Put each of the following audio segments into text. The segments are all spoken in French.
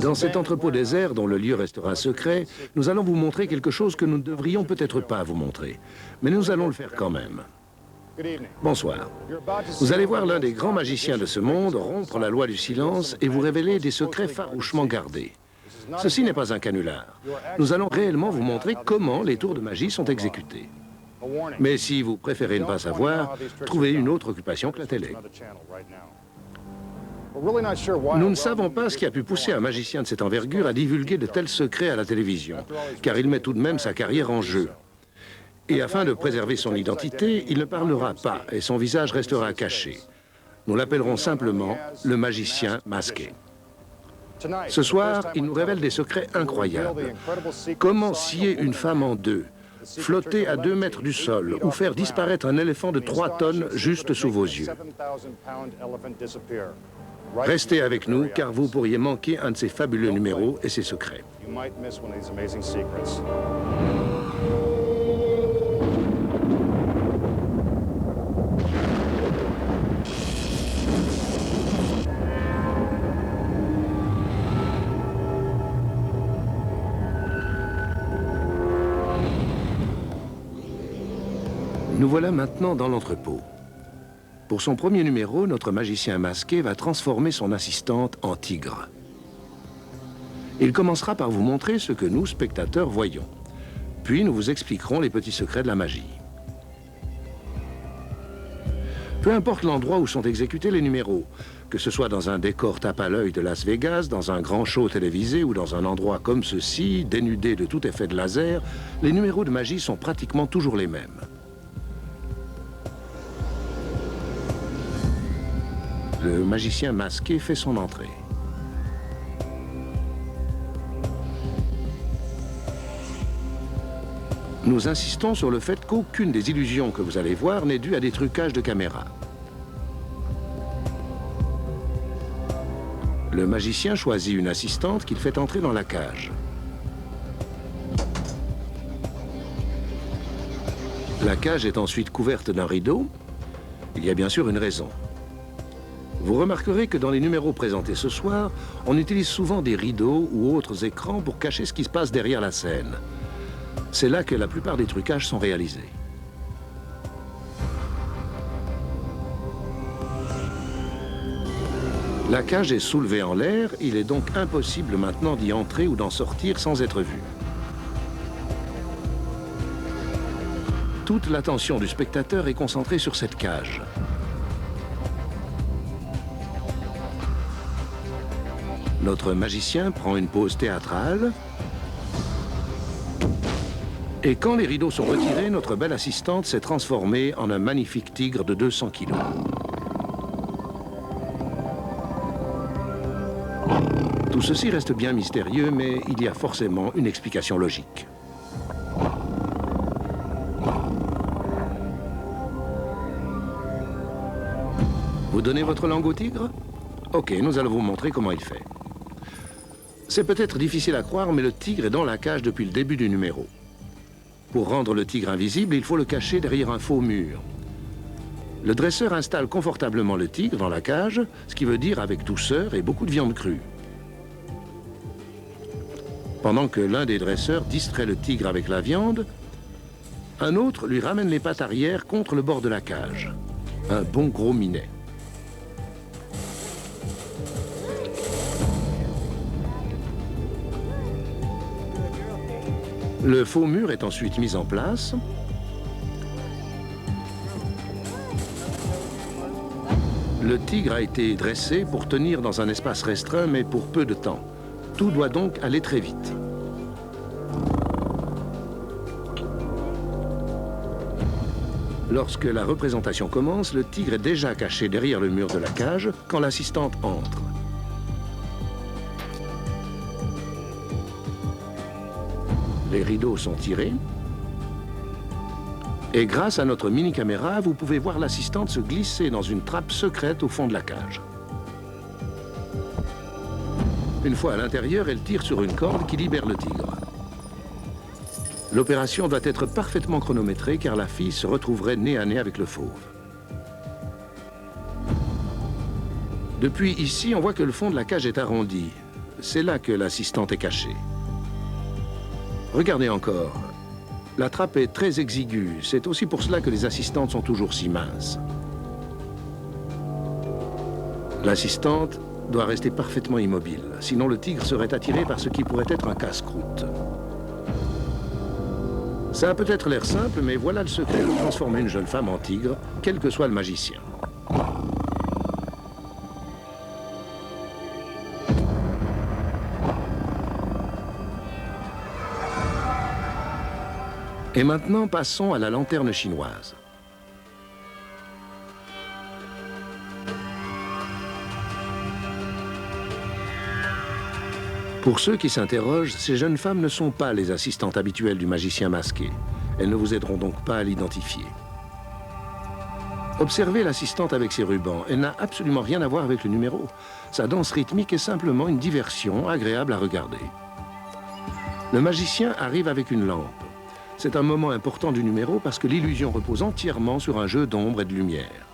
Dans cet entrepôt désert dont le lieu restera secret, nous allons vous montrer quelque chose que nous ne devrions peut-être pas vous montrer. Mais nous allons le faire quand même. Bonsoir. Vous allez voir l'un des grands magiciens de ce monde rompre la loi du silence et vous révéler des secrets farouchement gardés. Ceci n'est pas un canular. Nous allons réellement vous montrer comment les tours de magie sont exécutés. Mais si vous préférez ne pas savoir, trouvez une autre occupation que la télé. Nous ne savons pas ce qui a pu pousser un magicien de cette envergure à divulguer de tels secrets à la télévision, car il met tout de même sa carrière en jeu. Et afin de préserver son identité, il ne parlera pas et son visage restera caché. Nous l'appellerons simplement le magicien masqué. Ce soir, il nous révèle des secrets incroyables. Comment scier une femme en deux, flotter à 2 mètres du sol ou faire disparaître un éléphant de 3 tonnes juste sous vos yeux. Restez avec nous, car vous pourriez manquer un de ces fabuleux numéros et ses secrets. Nous voilà maintenant dans l'entrepôt. Pour son premier numéro, notre magicien masqué va transformer son assistante en tigre. Il commencera par vous montrer ce que nous, spectateurs, voyons. Puis nous vous expliquerons les petits secrets de la magie. Peu importe l'endroit où sont exécutés les numéros, que ce soit dans un décor tape à l'œil de Las Vegas, dans un grand show télévisé ou dans un endroit comme ceci, dénudé de tout effet de laser, les numéros de magie sont pratiquement toujours les mêmes. Le magicien masqué fait son entrée. Nous insistons sur le fait qu'aucune des illusions que vous allez voir n'est due à des trucages de caméra. Le magicien choisit une assistante qu'il fait entrer dans la cage. La cage est ensuite couverte d'un rideau. Il y a bien sûr une raison. Vous remarquerez que dans les numéros présentés ce soir, on utilise souvent des rideaux ou autres écrans pour cacher ce qui se passe derrière la scène. C'est là que la plupart des trucages sont réalisés. La cage est soulevée en l'air, il est donc impossible maintenant d'y entrer ou d'en sortir sans être vu. Toute l'attention du spectateur est concentrée sur cette cage. Notre magicien prend une pause théâtrale. Et quand les rideaux sont retirés, notre belle assistante s'est transformée en un magnifique tigre de 200 kilos. Tout ceci reste bien mystérieux, mais il y a forcément une explication logique. Vous donnez votre langue au tigre? Ok, nous allons vous montrer comment il fait. C'est peut-être difficile à croire, mais le tigre est dans la cage depuis le début du numéro. Pour rendre le tigre invisible, il faut le cacher derrière un faux mur. Le dresseur installe confortablement le tigre dans la cage, ce qui veut dire avec douceur et beaucoup de viande crue. Pendant que l'un des dresseurs distrait le tigre avec la viande, un autre lui ramène les pattes arrière contre le bord de la cage. Un bon gros minet. Le faux mur est ensuite mis en place. Le tigre a été dressé pour tenir dans un espace restreint, mais pour peu de temps. Tout doit donc aller très vite. Lorsque la représentation commence, le tigre est déjà caché derrière le mur de la cage quand l'assistante entre. Les rideaux sont tirés. Et grâce à notre mini-caméra, vous pouvez voir l'assistante se glisser dans une trappe secrète au fond de la cage. Une fois à l'intérieur, elle tire sur une corde qui libère le tigre. L'opération doit être parfaitement chronométrée car la fille se retrouverait nez à nez avec le fauve. Depuis ici, on voit que le fond de la cage est arrondi. c'est là que l'assistante est cachée. Regardez encore. La trappe est très exiguë. C'est aussi pour cela que les assistantes sont toujours si minces. L'assistante doit rester parfaitement immobile. Sinon, le tigre serait attiré par ce qui pourrait être un casse-croûte. Ça a peut-être l'air simple, mais voilà le secret de transformer une jeune femme en tigre, quel que soit le magicien. Et maintenant, passons à la lanterne chinoise. Pour ceux qui s'interrogent, ces jeunes femmes ne sont pas les assistantes habituelles du magicien masqué. Elles ne vous aideront donc pas à l'identifier. Observez l'assistante avec ses rubans. Elle n'a absolument rien à voir avec le numéro. Sa danse rythmique est simplement une diversion agréable à regarder. Le magicien arrive avec une lampe. C'est un moment important du numéro parce que l'illusion repose entièrement sur un jeu d'ombre et de lumière.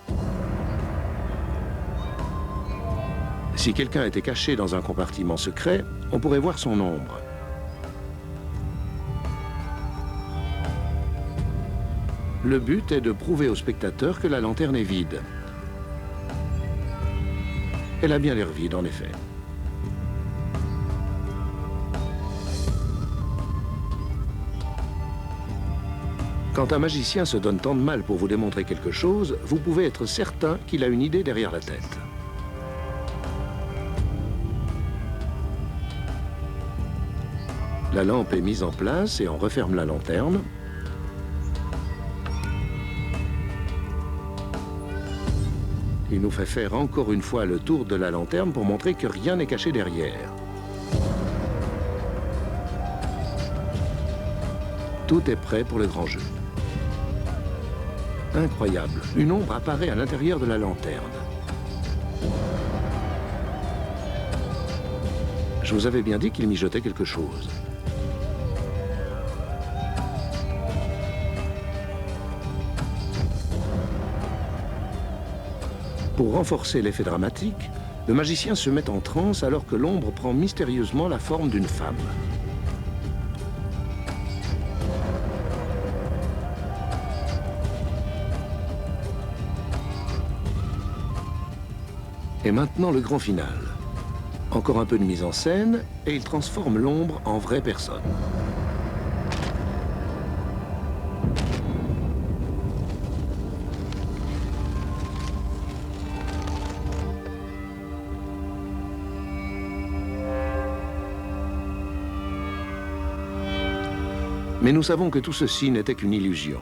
Si quelqu'un était caché dans un compartiment secret, on pourrait voir son ombre. Le but est de prouver au spectateur que la lanterne est vide. Elle a bien l'air vide, en effet. Quand un magicien se donne tant de mal pour vous démontrer quelque chose, vous pouvez être certain qu'il a une idée derrière la tête. La lampe est mise en place et on referme la lanterne. Il nous fait faire encore une fois le tour de la lanterne pour montrer que rien n'est caché derrière. Tout est prêt pour le grand jeu. Incroyable, une ombre apparaît à l'intérieur de la lanterne. Je vous avais bien dit qu'il mijotait quelque chose. Pour renforcer l'effet dramatique, le magicien se met en transe alors que l'ombre prend mystérieusement la forme d'une femme. Et maintenant le grand final. Encore un peu de mise en scène et il transforme l'ombre en vraie personne. Mais nous savons que tout ceci n'était qu'une illusion.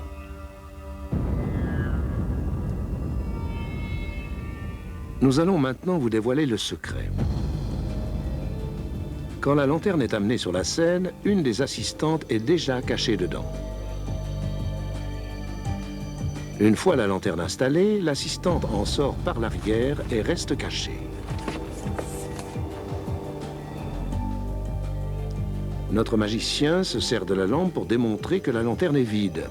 Nous allons maintenant vous dévoiler le secret. Quand la lanterne est amenée sur la scène, une des assistantes est déjà cachée dedans. Une fois la lanterne installée, l'assistante en sort par l'arrière et reste cachée. Notre magicien se sert de la lampe pour démontrer que la lanterne est vide.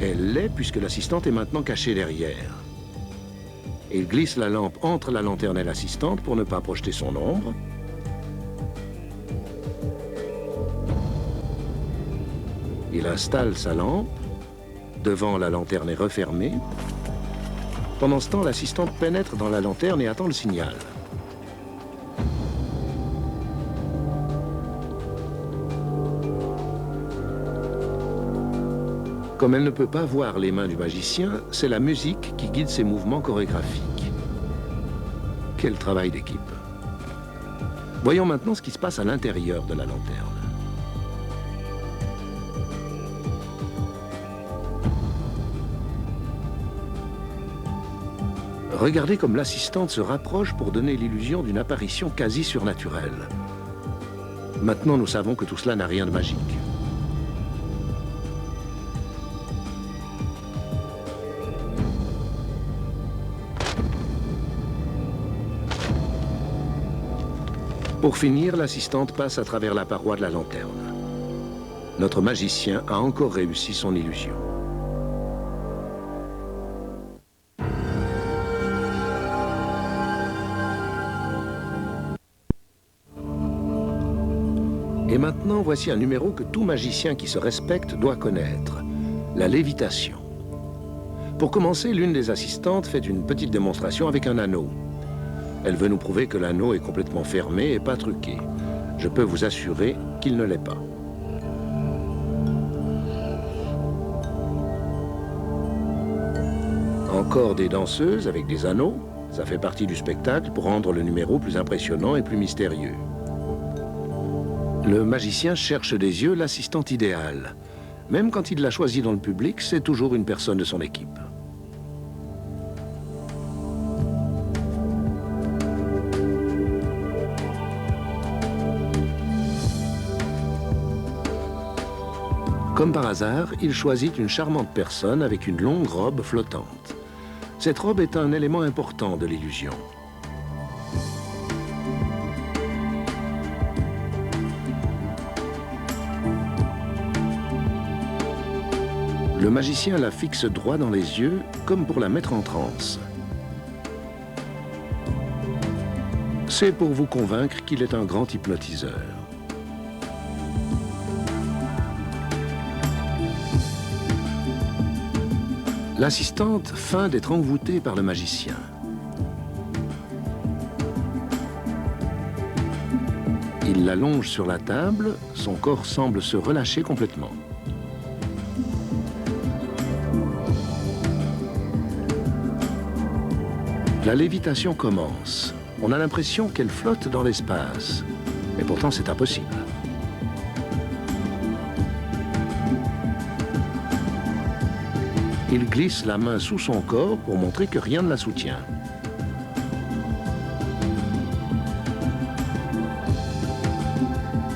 Elle l'est puisque l'assistante est maintenant cachée derrière. Il glisse la lampe entre la lanterne et l'assistante pour ne pas projeter son ombre. Il installe sa lampe. Devant, la lanterne est refermée. Pendant ce temps, l'assistante pénètre dans la lanterne et attend le signal. Comme elle ne peut pas voir les mains du magicien, c'est la musique qui guide ses mouvements chorégraphiques. Quel travail d'équipe. Voyons maintenant ce qui se passe à l'intérieur de la lanterne. Regardez comme l'assistante se rapproche pour donner l'illusion d'une apparition quasi surnaturelle. Maintenant, nous savons que tout cela n'a rien de magique. Pour finir, l'assistante passe à travers la paroi de la lanterne. Notre magicien a encore réussi son illusion. Et maintenant, voici un numéro que tout magicien qui se respecte doit connaître, la lévitation. Pour commencer, l'une des assistantes fait une petite démonstration avec un anneau. Elle veut nous prouver que l'anneau est complètement fermé et pas truqué. Je peux vous assurer qu'il ne l'est pas. Encore des danseuses avec des anneaux. Ça fait partie du spectacle pour rendre le numéro plus impressionnant et plus mystérieux. Le magicien cherche des yeux l'assistante idéale. Même quand il l'a choisi dans le public, c'est toujours une personne de son équipe. Comme par hasard, il choisit une charmante personne avec une longue robe flottante. Cette robe est un élément important de l'illusion. Le magicien la fixe droit dans les yeux, comme pour la mettre en transe. C'est pour vous convaincre qu'il est un grand hypnotiseur. L'assistante feint d'être envoûtée par le magicien. Il l'allonge sur la table, son corps semble se relâcher complètement. La lévitation commence. On a l'impression qu'elle flotte dans l'espace. Mais pourtant, c'est impossible. Il glisse la main sous son corps pour montrer que rien ne la soutient.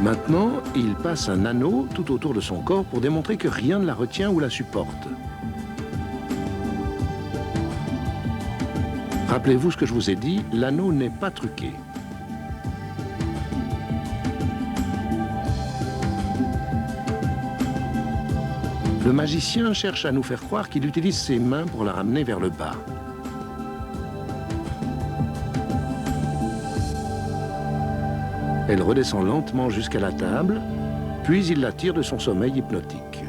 Maintenant, il passe un anneau tout autour de son corps pour démontrer que rien ne la retient ou la supporte. Rappelez-vous ce que je vous ai dit, l'anneau n'est pas truqué. Le magicien cherche à nous faire croire qu'il utilise ses mains pour la ramener vers le bas. Elle redescend lentement jusqu'à la table, puis il la tire de son sommeil hypnotique.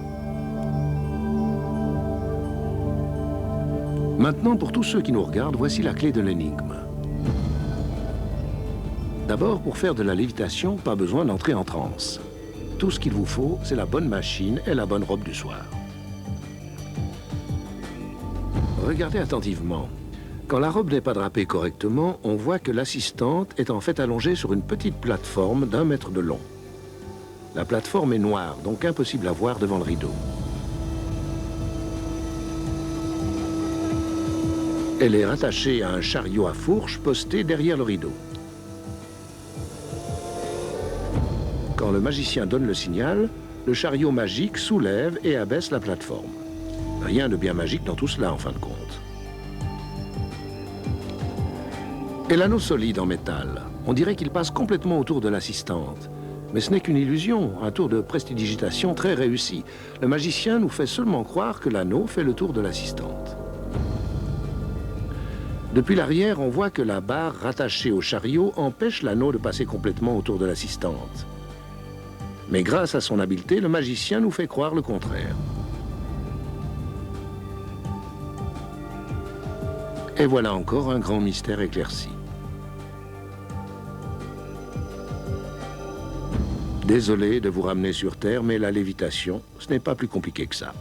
Maintenant, pour tous ceux qui nous regardent, voici la clé de l'énigme. D'abord, pour faire de la lévitation, pas besoin d'entrer en transe. Tout ce qu'il vous faut, c'est la bonne machine et la bonne robe du soir. Regardez attentivement. Quand la robe n'est pas drapée correctement, on voit que l'assistante est en fait allongée sur une petite plateforme d'1 mètre de long. La plateforme est noire, donc impossible à voir devant le rideau. Elle est rattachée à un chariot à fourche posté derrière le rideau. Quand le magicien donne le signal, le chariot magique soulève et abaisse la plateforme. Rien de bien magique dans tout cela, en fin de compte. Et l'anneau solide en métal, on dirait qu'il passe complètement autour de l'assistante. Mais ce n'est qu'une illusion, un tour de prestidigitation très réussi. Le magicien nous fait seulement croire que l'anneau fait le tour de l'assistante. Depuis l'arrière, on voit que la barre rattachée au chariot empêche l'anneau de passer complètement autour de l'assistante. Mais grâce à son habileté, le magicien nous fait croire le contraire. Et voilà encore un grand mystère éclairci. Désolé de vous ramener sur Terre, mais la lévitation, ce n'est pas plus compliqué que ça.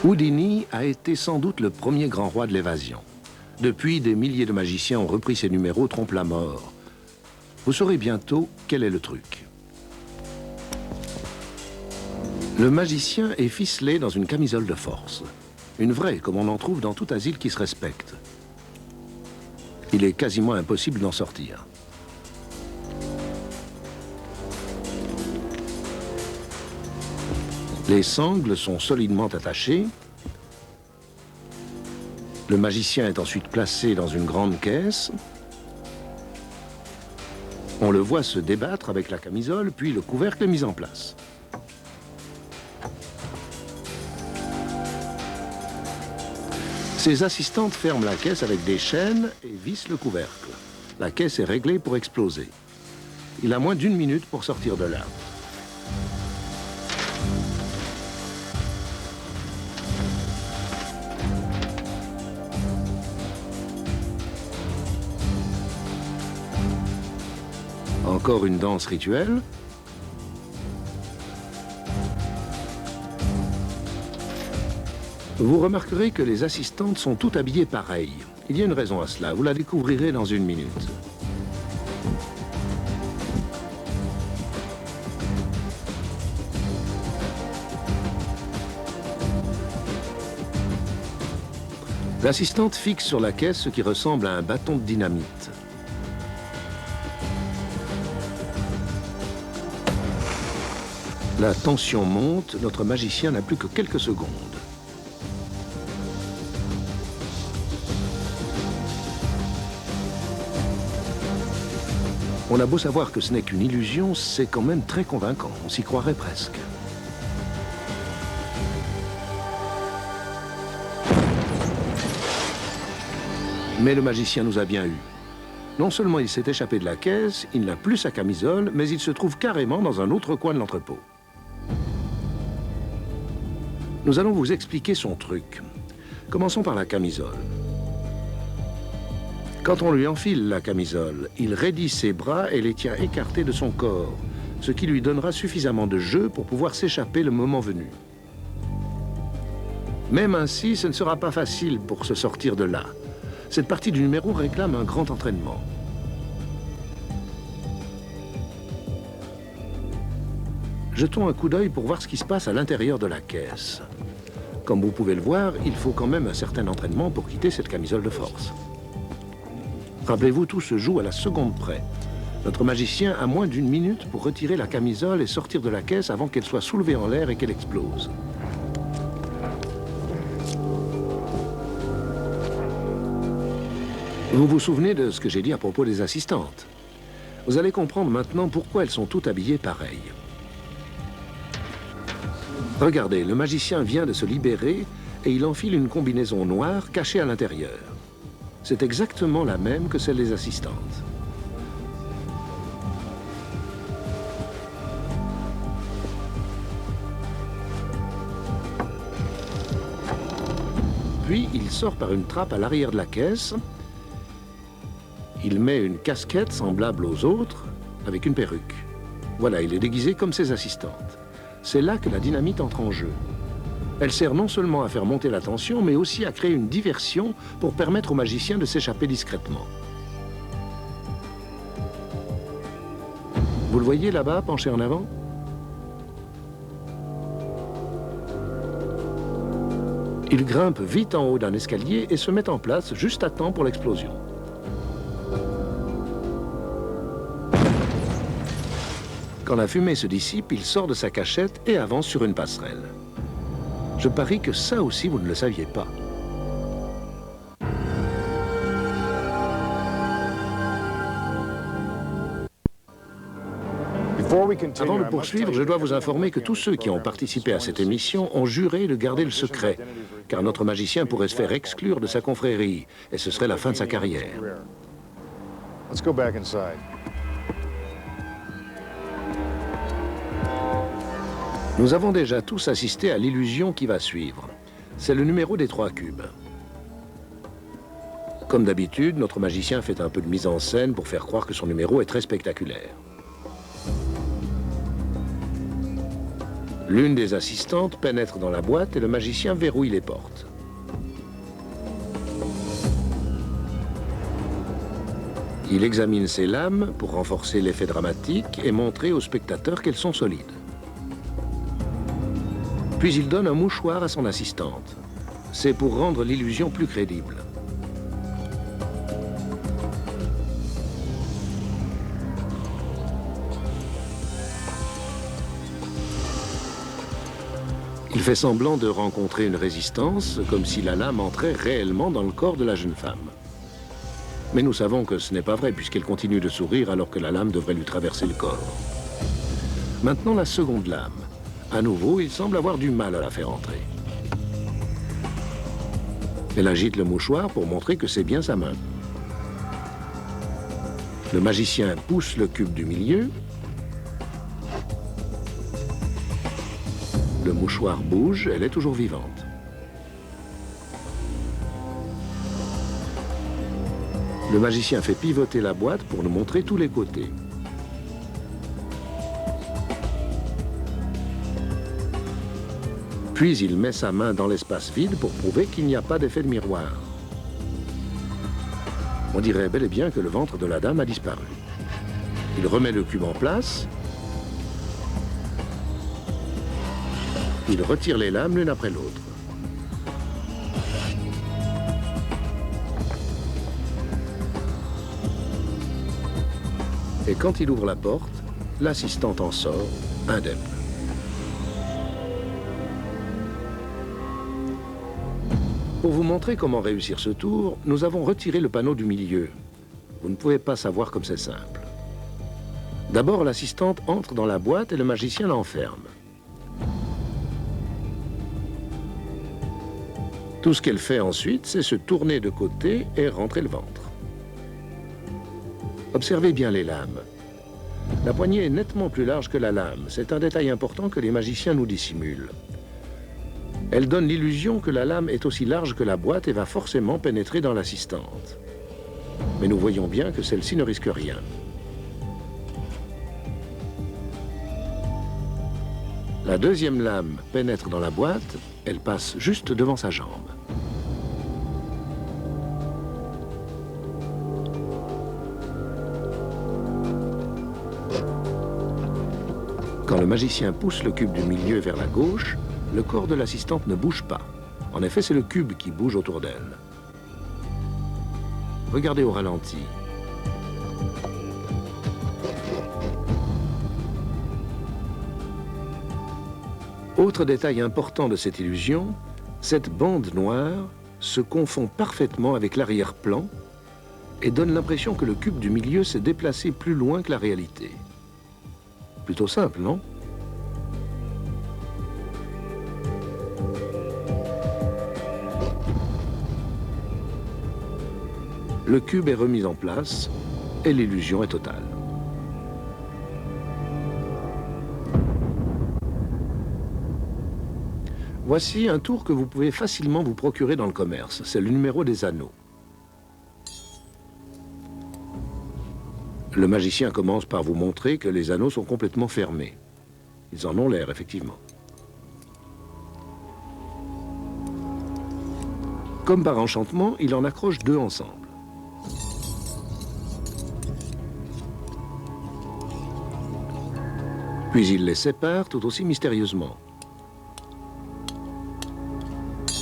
Houdini a été sans doute le premier grand roi de l'évasion. Depuis, des milliers de magiciens ont repris ces numéros trompe-la-mort. Vous saurez bientôt quel est le truc. Le magicien est ficelé dans une camisole de force. Une vraie, comme on en trouve dans tout asile qui se respecte. Il est quasiment impossible d'en sortir. Les sangles sont solidement attachées. Le magicien est ensuite placé dans une grande caisse. On le voit se débattre avec la camisole, puis le couvercle est mis en place. Ses assistantes ferment la caisse avec des chaînes et vissent le couvercle. La caisse est réglée pour exploser. Il a moins d'1 minute pour sortir de là. Encore une danse rituelle. Vous remarquerez que les assistantes sont toutes habillées pareil. Il y a une raison à cela, vous la découvrirez dans 1 minute. L'assistante fixe sur la caisse ce qui ressemble à un bâton de dynamite. La tension monte, notre magicien n'a plus que quelques secondes. On a beau savoir que ce n'est qu'une illusion, c'est quand même très convaincant, on s'y croirait presque. Mais le magicien nous a bien eu. Non seulement il s'est échappé de la caisse, il n'a plus sa camisole, mais il se trouve carrément dans un autre coin de l'entrepôt. Nous allons vous expliquer son truc. Commençons par la camisole. Quand on lui enfile la camisole, il raidit ses bras et les tient écartés de son corps, ce qui lui donnera suffisamment de jeu pour pouvoir s'échapper le moment venu. Même ainsi, ce ne sera pas facile pour se sortir de là. Cette partie du numéro réclame un grand entraînement. Jetons un coup d'œil pour voir ce qui se passe à l'intérieur de la caisse. Comme vous pouvez le voir, il faut quand même un certain entraînement pour quitter cette camisole de force. Rappelez-vous, tout se joue à la seconde près. Notre magicien a moins d'1 minute pour retirer la camisole et sortir de la caisse avant qu'elle soit soulevée en l'air et qu'elle explose. Vous vous souvenez de ce que j'ai dit à propos des assistantes? Vous allez comprendre maintenant pourquoi elles sont toutes habillées pareil. Regardez, le magicien vient de se libérer et il enfile une combinaison noire cachée à l'intérieur. C'est exactement la même que celle des assistantes. Puis, il sort par une trappe à l'arrière de la caisse. Il met une casquette semblable aux autres, avec une perruque. Voilà, il est déguisé comme ses assistantes. C'est là que la dynamite entre en jeu. Elle sert non seulement à faire monter la tension, mais aussi à créer une diversion pour permettre au magicien de s'échapper discrètement. Vous le voyez là-bas, penché en avant? Il grimpe vite en haut d'un escalier et se met en place juste à temps pour l'explosion. Quand la fumée se dissipe, il sort de sa cachette et avance sur une passerelle. Je parie que ça aussi, vous ne le saviez pas. Avant de poursuivre, je dois vous informer que tous ceux qui ont participé à cette émission ont juré de garder le secret, car notre magicien pourrait se faire exclure de sa confrérie, et ce serait la fin de sa carrière. Nous avons déjà tous assisté à l'illusion qui va suivre. C'est le numéro des 3 cubes. Comme d'habitude, notre magicien fait un peu de mise en scène pour faire croire que son numéro est très spectaculaire. L'une des assistantes pénètre dans la boîte et le magicien verrouille les portes. Il examine ses lames pour renforcer l'effet dramatique et montrer aux spectateurs qu'elles sont solides. Puis il donne un mouchoir à son assistante. C'est pour rendre l'illusion plus crédible. Il fait semblant de rencontrer une résistance, comme si la lame entrait réellement dans le corps de la jeune femme. Mais nous savons que ce n'est pas vrai, puisqu'elle continue de sourire alors que la lame devrait lui traverser le corps. Maintenant, la seconde lame. À nouveau, il semble avoir du mal à la faire entrer. Elle agite le mouchoir pour montrer que c'est bien sa main. Le magicien pousse le cube du milieu. Le mouchoir bouge, elle est toujours vivante. Le magicien fait pivoter la boîte pour nous montrer tous les côtés. Puis il met sa main dans l'espace vide pour prouver qu'il n'y a pas d'effet de miroir. On dirait bel et bien que le ventre de la dame a disparu. Il remet le cube en place. Il retire les lames l'une après l'autre. Et quand il ouvre la porte, l'assistante en sort, indemne. Pour vous montrer comment réussir ce tour, nous avons retiré le panneau du milieu. Vous ne pouvez pas savoir comme c'est simple. D'abord, l'assistante entre dans la boîte et le magicien l'enferme. Tout ce qu'elle fait ensuite, c'est se tourner de côté et rentrer le ventre. Observez bien les lames. La poignée est nettement plus large que la lame. C'est un détail important que les magiciens nous dissimulent. Elle donne l'illusion que la lame est aussi large que la boîte et va forcément pénétrer dans l'assistante. Mais nous voyons bien que celle-ci ne risque rien. La deuxième lame pénètre dans la boîte, elle passe juste devant sa jambe. Quand le magicien pousse le cube du milieu vers la gauche, le corps de l'assistante ne bouge pas. En effet, c'est le cube qui bouge autour d'elle. Regardez au ralenti. Autre détail important de cette illusion, cette bande noire se confond parfaitement avec l'arrière-plan et donne l'impression que le cube du milieu s'est déplacé plus loin que la réalité. Plutôt simple, non ? Le cube est remis en place et l'illusion est totale. Voici un tour que vous pouvez facilement vous procurer dans le commerce. C'est le numéro des anneaux. Le magicien commence par vous montrer que les anneaux sont complètement fermés. Ils en ont l'air, effectivement. Comme par enchantement, il en accroche deux ensemble. Puis il les sépare tout aussi mystérieusement.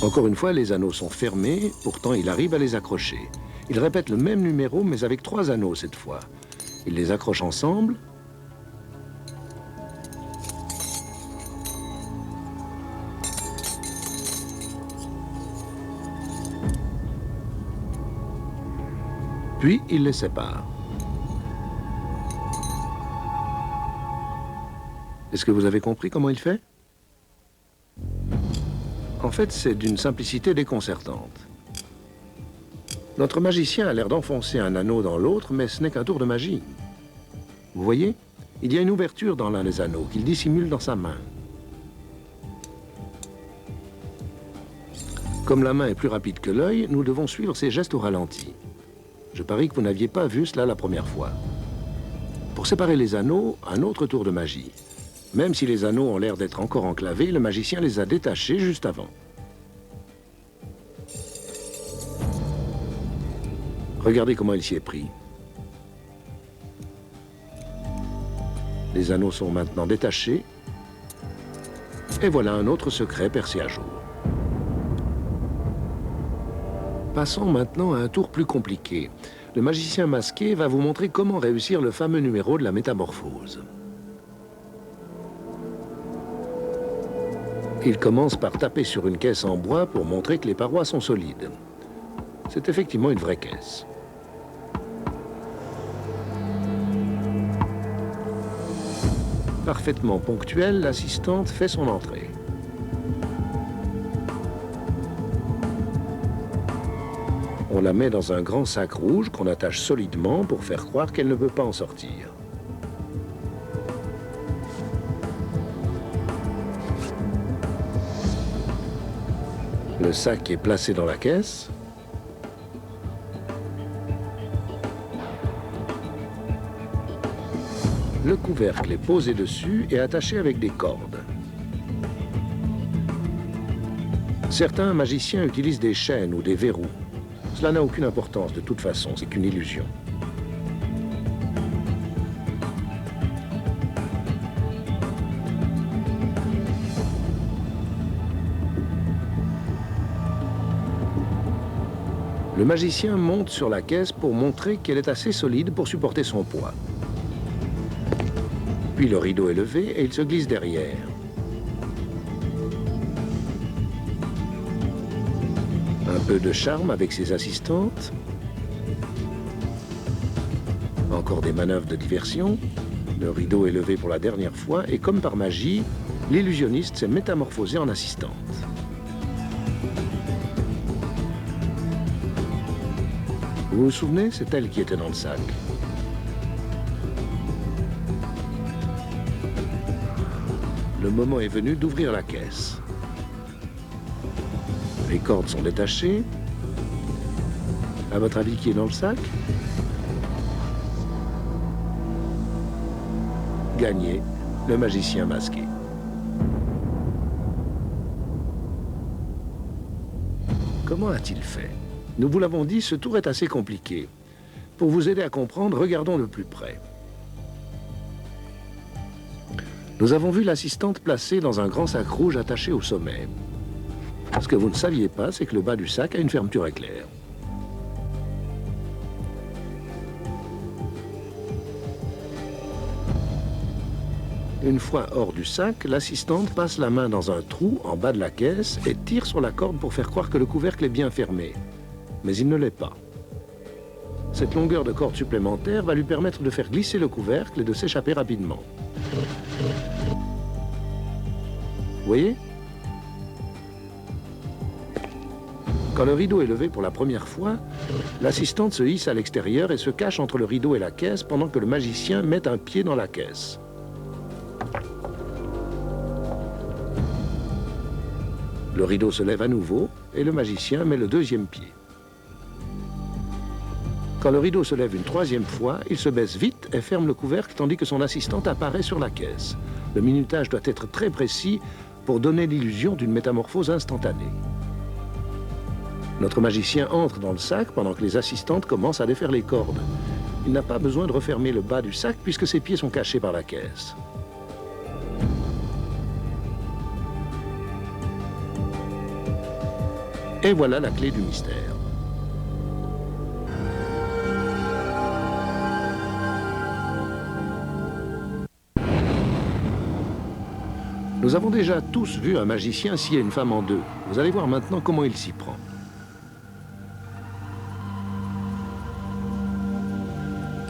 Encore une fois, les anneaux sont fermés, pourtant il arrive à les accrocher. Il répète le même numéro, mais avec 3 anneaux cette fois. Il les accroche ensemble. Puis il les sépare. Est-ce que vous avez compris comment il fait ? En fait, c'est d'une simplicité déconcertante. Notre magicien a l'air d'enfoncer un anneau dans l'autre, mais ce n'est qu'un tour de magie. Vous voyez ? Il y a une ouverture dans l'un des anneaux qu'il dissimule dans sa main. Comme la main est plus rapide que l'œil, nous devons suivre ses gestes au ralenti. Je parie que vous n'aviez pas vu cela la première fois. Pour séparer les anneaux, un autre tour de magie. Même si les anneaux ont l'air d'être encore enclavés, le magicien les a détachés juste avant. Regardez comment il s'y est pris. Les anneaux sont maintenant détachés. Et voilà un autre secret percé à jour. Passons maintenant à un tour plus compliqué. Le magicien masqué va vous montrer comment réussir le fameux numéro de la métamorphose. Il commence par taper sur une caisse en bois pour montrer que les parois sont solides. C'est effectivement une vraie caisse. Parfaitement ponctuelle, l'assistante fait son entrée. On la met dans un grand sac rouge qu'on attache solidement pour faire croire qu'elle ne peut pas en sortir. Le sac est placé dans la caisse. Le couvercle est posé dessus et attaché avec des cordes. Certains magiciens utilisent des chaînes ou des verrous. Cela n'a aucune importance de toute façon, c'est qu'une illusion. Le magicien monte sur la caisse pour montrer qu'elle est assez solide pour supporter son poids. Puis le rideau est levé et il se glisse derrière. Un peu de charme avec ses assistantes. Encore des manœuvres de diversion. Le rideau est levé pour la dernière fois et comme par magie, l'illusionniste s'est métamorphosé en assistante. Vous vous souvenez, c'est elle qui était dans le sac. Le moment est venu d'ouvrir la caisse. Les cordes sont détachées. À votre avis, qui est dans le sac? Gagné, le magicien masqué. Comment a-t-il fait? Nous vous l'avons dit, ce tour est assez compliqué. Pour vous aider à comprendre, regardons de plus près. Nous avons vu l'assistante placée dans un grand sac rouge attaché au sommet. Ce que vous ne saviez pas, c'est que le bas du sac a une fermeture éclair. Une fois hors du sac, l'assistante passe la main dans un trou en bas de la caisse et tire sur la corde pour faire croire que le couvercle est bien fermé. Mais il ne l'est pas. Cette longueur de corde supplémentaire va lui permettre de faire glisser le couvercle et de s'échapper rapidement. Vous voyez? Quand le rideau est levé pour la première fois, l'assistante se hisse à l'extérieur et se cache entre le rideau et la caisse pendant que le magicien met un pied dans la caisse. Le rideau se lève à nouveau et le magicien met le deuxième pied. Quand le rideau se lève une troisième fois, il se baisse vite et ferme le couvercle tandis que son assistante apparaît sur la caisse. Le minutage doit être très précis pour donner l'illusion d'une métamorphose instantanée. Notre magicien entre dans le sac pendant que les assistantes commencent à défaire les cordes. Il n'a pas besoin de refermer le bas du sac puisque ses pieds sont cachés par la caisse. Et voilà la clé du mystère. Nous avons déjà tous vu un magicien scier une femme en deux. Vous allez voir maintenant comment il s'y prend.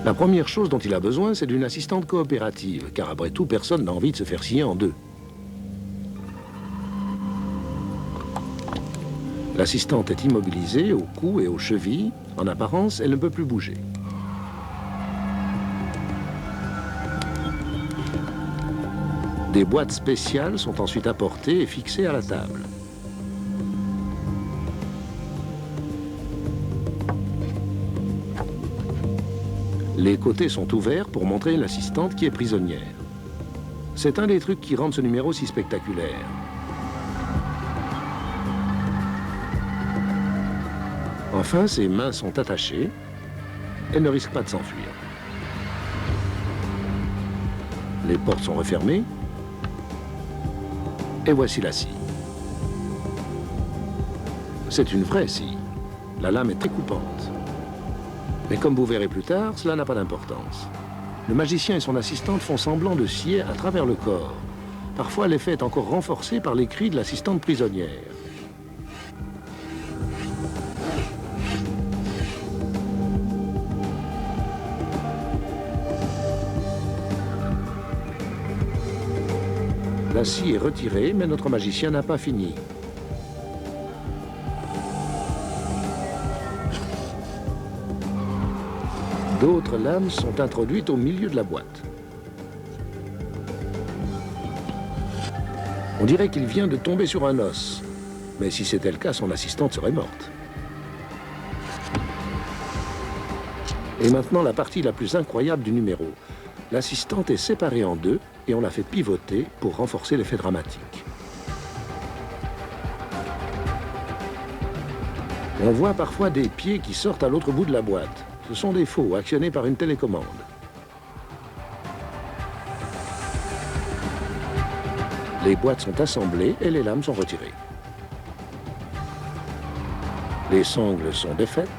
La première chose dont il a besoin, c'est d'une assistante coopérative, car après tout, personne n'a envie de se faire scier en deux. L'assistante est immobilisée au cou et aux chevilles. En apparence, elle ne peut plus bouger. Des boîtes spéciales sont ensuite apportées et fixées à la table. Les côtés sont ouverts pour montrer l'assistante qui est prisonnière. C'est un des trucs qui rendent ce numéro si spectaculaire. Enfin, ses mains sont attachées. Elle ne risque pas de s'enfuir. Les portes sont refermées. Et voici la scie. C'est une vraie scie. La lame est très coupante. Mais comme vous verrez plus tard, cela n'a pas d'importance. Le magicien et son assistante font semblant de scier à travers le corps. Parfois, l'effet est encore renforcé par les cris de l'assistante prisonnière. La scie est retirée, mais notre magicien n'a pas fini. D'autres lames sont introduites au milieu de la boîte. On dirait qu'il vient de tomber sur un os. Mais si c'était le cas, son assistante serait morte. Et maintenant, la partie la plus incroyable du numéro. L'assistante est séparée en deux et on la fait pivoter pour renforcer l'effet dramatique. On voit parfois des pieds qui sortent à l'autre bout de la boîte. Ce sont des faux, actionnés par une télécommande. Les boîtes sont assemblées et les lames sont retirées. Les sangles sont défaites.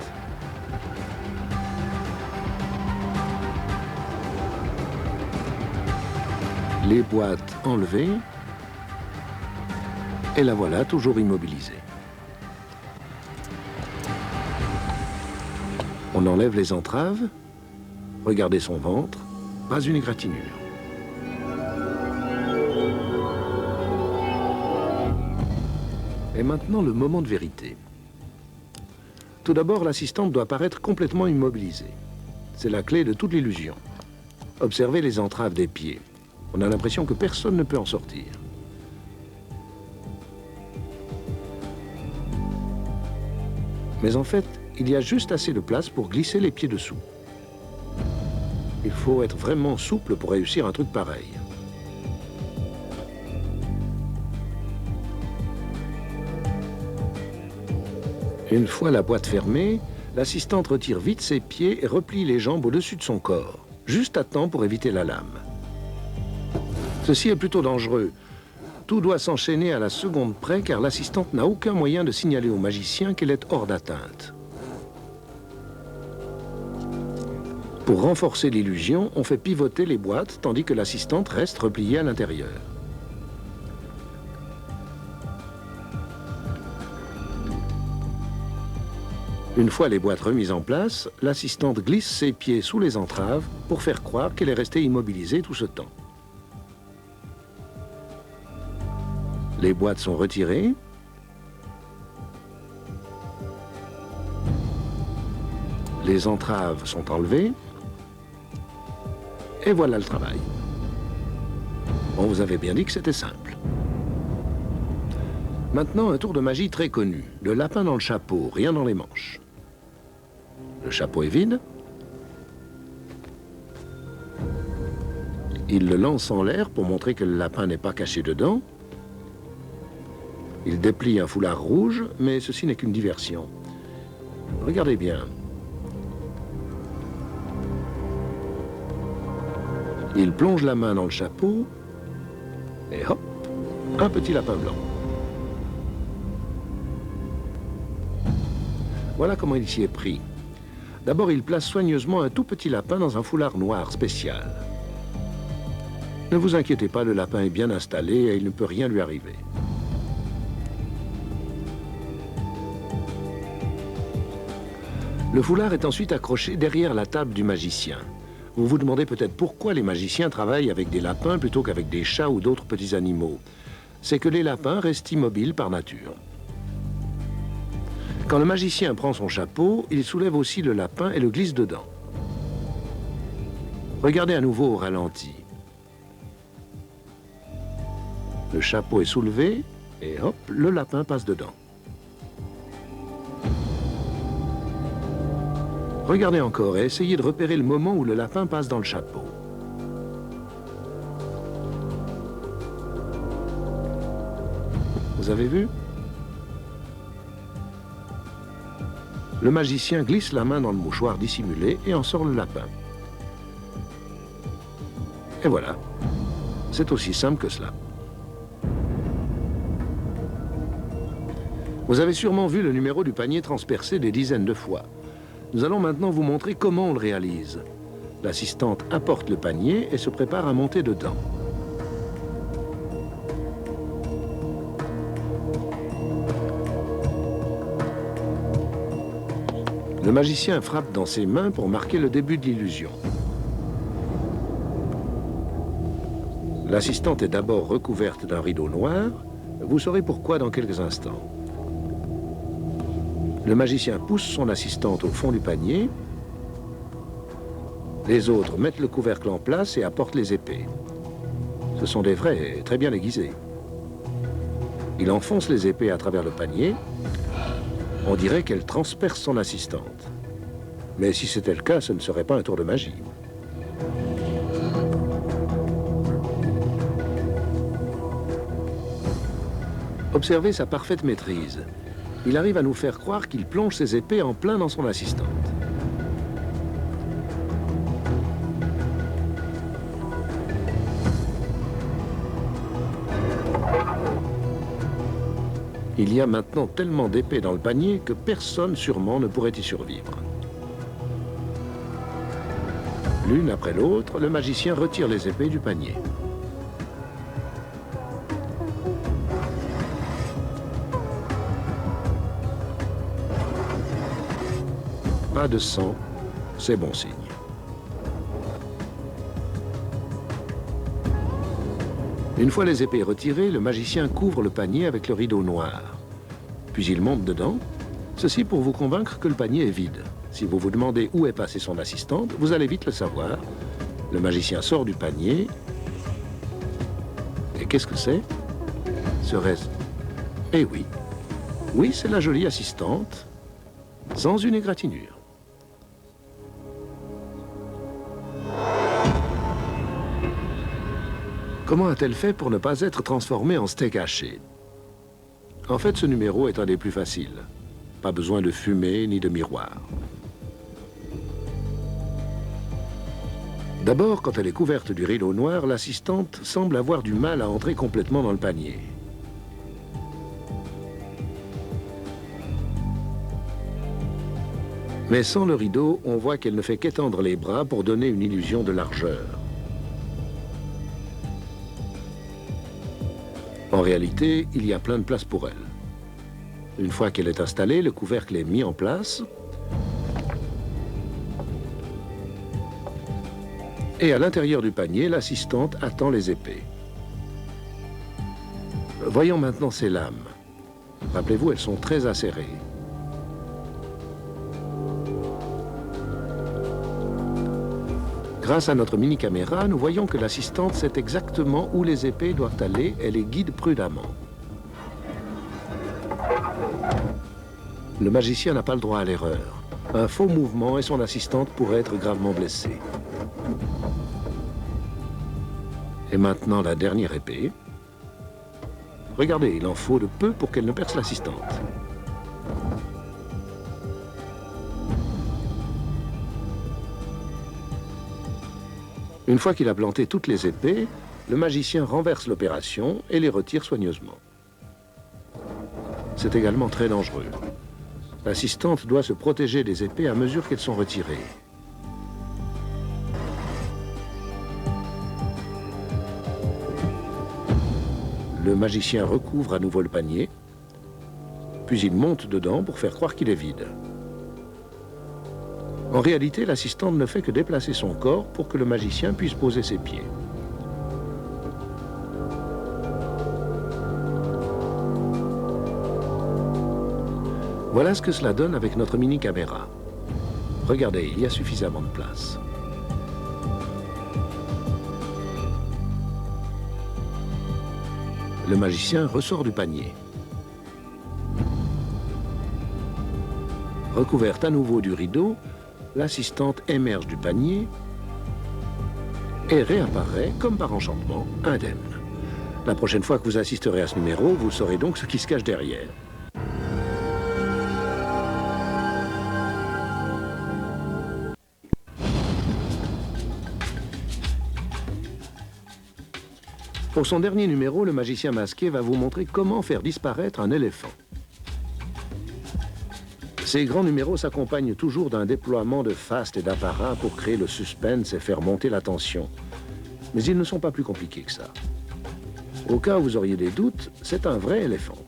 Les boîtes enlevées. Et la voilà toujours immobilisée. On enlève les entraves. Regardez son ventre. Pas une égratignure. Et maintenant, le moment de vérité. Tout d'abord, l'assistante doit paraître complètement immobilisée. C'est la clé de toute l'illusion. Observez les entraves des pieds. On a l'impression que personne ne peut en sortir. Mais en fait, il y a juste assez de place pour glisser les pieds dessous. Il faut être vraiment souple pour réussir un truc pareil. Une fois la boîte fermée, l'assistante retire vite ses pieds et replie les jambes au-dessus de son corps, juste à temps pour éviter la lame. Ceci est plutôt dangereux. Tout doit s'enchaîner à la seconde près car l'assistante n'a aucun moyen de signaler au magicien qu'elle est hors d'atteinte. Pour renforcer l'illusion, on fait pivoter les boîtes tandis que l'assistante reste repliée à l'intérieur. Une fois les boîtes remises en place, l'assistante glisse ses pieds sous les entraves pour faire croire qu'elle est restée immobilisée tout ce temps. Les boîtes sont retirées. Les entraves sont enlevées. Et voilà le travail. On vous avait bien dit que c'était simple. Maintenant, un tour de magie très connu. Le lapin dans le chapeau, rien dans les manches. Le chapeau est vide. Il le lance en l'air pour montrer que le lapin n'est pas caché dedans. Il déplie un foulard rouge, mais ceci n'est qu'une diversion. Regardez bien. Il plonge la main dans le chapeau et hop, un petit lapin blanc. Voilà comment il s'y est pris. D'abord, il place soigneusement un tout petit lapin dans un foulard noir spécial. Ne vous inquiétez pas, le lapin est bien installé et il ne peut rien lui arriver. Le foulard est ensuite accroché derrière la table du magicien. Vous vous demandez peut-être pourquoi les magiciens travaillent avec des lapins plutôt qu'avec des chats ou d'autres petits animaux. C'est que les lapins restent immobiles par nature. Quand le magicien prend son chapeau, il soulève aussi le lapin et le glisse dedans. Regardez à nouveau au ralenti. Le chapeau est soulevé et hop, le lapin passe dedans. Regardez encore et essayez de repérer le moment où le lapin passe dans le chapeau. Vous avez vu? Le magicien glisse la main dans le mouchoir dissimulé et en sort le lapin. Et voilà. C'est aussi simple que cela. Vous avez sûrement vu le numéro du panier transpercé des dizaines de fois. Nous allons maintenant vous montrer comment on le réalise. L'assistante apporte le panier et se prépare à monter dedans. Le magicien frappe dans ses mains pour marquer le début de l'illusion. L'assistante est d'abord recouverte d'un rideau noir. Vous saurez pourquoi dans quelques instants. Le magicien pousse son assistante au fond du panier. Les autres mettent le couvercle en place et apportent les épées. Ce sont des vrais, très bien aiguisés. Il enfonce les épées à travers le panier. On dirait qu'elle transperce son assistante. Mais si c'était le cas, ce ne serait pas un tour de magie. Observez sa parfaite maîtrise. Il arrive à nous faire croire qu'il plonge ses épées en plein dans son assistante. Il y a maintenant tellement d'épées dans le panier que personne sûrement ne pourrait y survivre. L'une après l'autre, le magicien retire les épées du panier. Pas de sang, c'est bon signe. Une fois les épées retirées, le magicien couvre le panier avec le rideau noir. Puis il monte dedans, ceci pour vous convaincre que le panier est vide. Si vous vous demandez où est passée son assistante, vous allez vite le savoir. Le magicien sort du panier. Et qu'est-ce que c'est? Serait-ce... Eh oui. Oui, c'est la jolie assistante, sans une égratignure. Comment a-t-elle fait pour ne pas être transformée en steak haché? En fait, ce numéro est un des plus faciles. Pas besoin de fumée ni de miroir. D'abord, quand elle est couverte du rideau noir, l'assistante semble avoir du mal à entrer complètement dans le panier. Mais sans le rideau, on voit qu'elle ne fait qu'étendre les bras pour donner une illusion de largeur. En réalité, il y a plein de place pour elle. Une fois qu'elle est installée, le couvercle est mis en place. Et à l'intérieur du panier, l'assistante attend les épées. Voyons maintenant ces lames. Rappelez-vous, elles sont très acérées. Grâce à notre mini-caméra, nous voyons que l'assistante sait exactement où les épées doivent aller et les guide prudemment. Le magicien n'a pas le droit à l'erreur. Un faux mouvement et son assistante pourrait être gravement blessée. Et maintenant, la dernière épée. Regardez, il en faut de peu pour qu'elle ne perce l'assistante. Une fois qu'il a planté toutes les épées, le magicien renverse l'opération et les retire soigneusement. C'est également très dangereux. L'assistante doit se protéger des épées à mesure qu'elles sont retirées. Le magicien recouvre à nouveau le panier, puis il monte dedans pour faire croire qu'il est vide. En réalité, l'assistante ne fait que déplacer son corps pour que le magicien puisse poser ses pieds. Voilà ce que cela donne avec notre mini-caméra. Regardez, il y a suffisamment de place. Le magicien ressort du panier. Recouverte à nouveau du rideau, l'assistante émerge du panier et réapparaît, comme par enchantement, indemne. La prochaine fois que vous assisterez à ce numéro, vous saurez donc ce qui se cache derrière. Pour son dernier numéro, le magicien masqué va vous montrer comment faire disparaître un éléphant. Ces grands numéros s'accompagnent toujours d'un déploiement de fastes et d'apparats pour créer le suspense et faire monter la tension. Mais ils ne sont pas plus compliqués que ça. Au cas où vous auriez des doutes, c'est un vrai éléphant.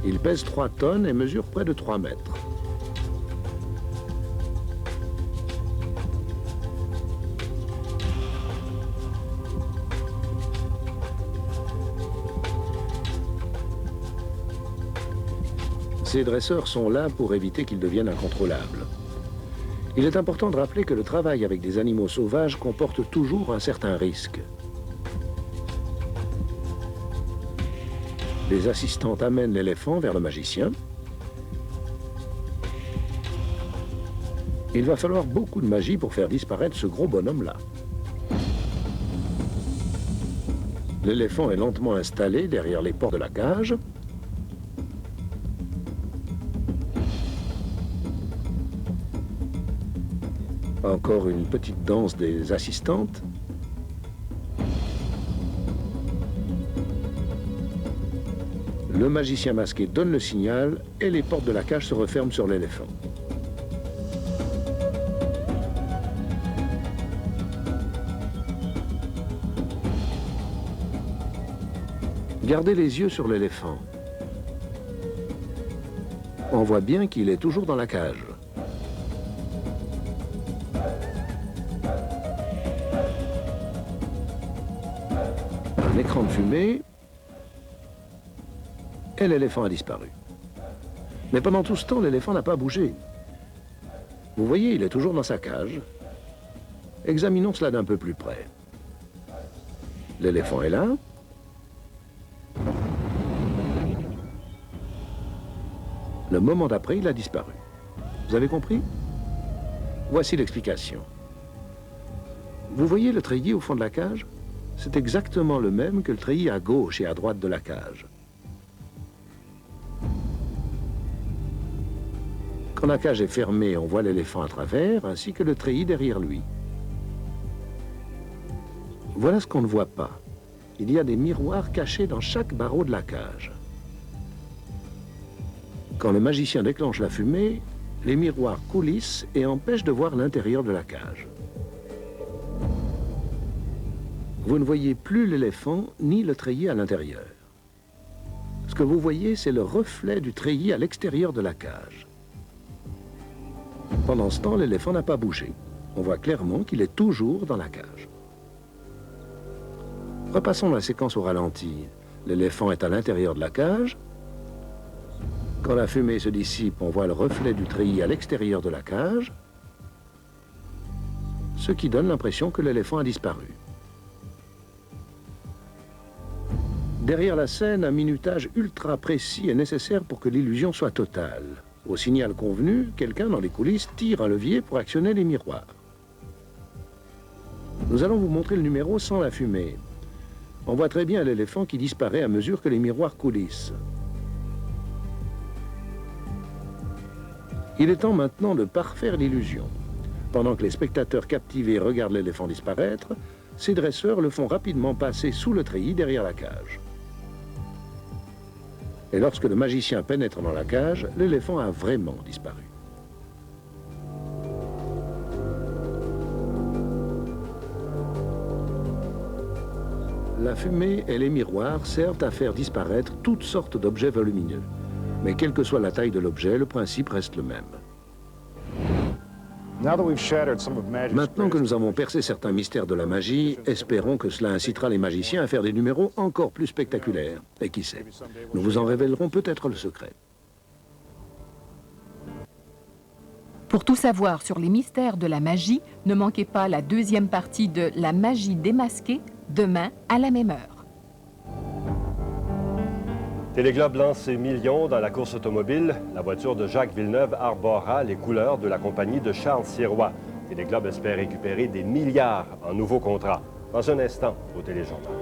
Il pèse 3 tonnes et mesure près de 3 mètres. Ces dresseurs sont là pour éviter qu'ils deviennent incontrôlables. Il est important de rappeler que le travail avec des animaux sauvages comporte toujours un certain risque. Les assistantes amènent l'éléphant vers le magicien. Il va falloir beaucoup de magie pour faire disparaître ce gros bonhomme-là. L'éléphant est lentement installé derrière les portes de la cage. Encore une petite danse des assistantes. Le magicien masqué donne le signal et les portes de la cage se referment sur l'éléphant. Gardez les yeux sur l'éléphant. On voit bien qu'il est toujours dans la cage. Un écran de fumée et l'éléphant a disparu. Mais pendant tout ce temps, l'éléphant n'a pas bougé. Vous voyez, il est toujours dans sa cage. Examinons cela d'un peu plus près. L'éléphant est là. Le moment d'après, il a disparu. Vous avez compris? Voici l'explication. Vous voyez le treillis au fond de la cage? C'est exactement le même que le treillis à gauche et à droite de la cage. Quand la cage est fermée, on voit l'éléphant à travers, ainsi que le treillis derrière lui. Voilà ce qu'on ne voit pas. Il y a des miroirs cachés dans chaque barreau de la cage. Quand le magicien déclenche la fumée, les miroirs coulissent et empêchent de voir l'intérieur de la cage. Vous ne voyez plus l'éléphant ni le treillis à l'intérieur. Ce que vous voyez, c'est le reflet du treillis à l'extérieur de la cage. Pendant ce temps, l'éléphant n'a pas bougé. On voit clairement qu'il est toujours dans la cage. Repassons la séquence au ralenti. L'éléphant est à l'intérieur de la cage. Quand la fumée se dissipe, on voit le reflet du treillis à l'extérieur de la cage, ce qui donne l'impression que l'éléphant a disparu. Derrière la scène, un minutage ultra précis est nécessaire pour que l'illusion soit totale. Au signal convenu, quelqu'un dans les coulisses tire un levier pour actionner les miroirs. Nous allons vous montrer le numéro sans la fumée. On voit très bien l'éléphant qui disparaît à mesure que les miroirs coulissent. Il est temps maintenant de parfaire l'illusion. Pendant que les spectateurs captivés regardent l'éléphant disparaître, ses dresseurs le font rapidement passer sous le treillis derrière la cage. Et lorsque le magicien pénètre dans la cage, l'éléphant a vraiment disparu. La fumée et les miroirs servent à faire disparaître toutes sortes d'objets volumineux. Mais quelle que soit la taille de l'objet, le principe reste le même. Maintenant que nous avons percé certains mystères de la magie, espérons que cela incitera les magiciens à faire des numéros encore plus spectaculaires. Et qui sait, nous vous en révélerons peut-être le secret. Pour tout savoir sur les mystères de la magie, ne manquez pas la deuxième partie de La magie démasquée, demain à la même heure. Téléglobe lance ses millions dans la course automobile. La voiture de Jacques Villeneuve arborera les couleurs de la compagnie de Charles Sirois. Téléglobe espère récupérer des milliards en nouveaux contrats. Dans un instant, au Téléjournal.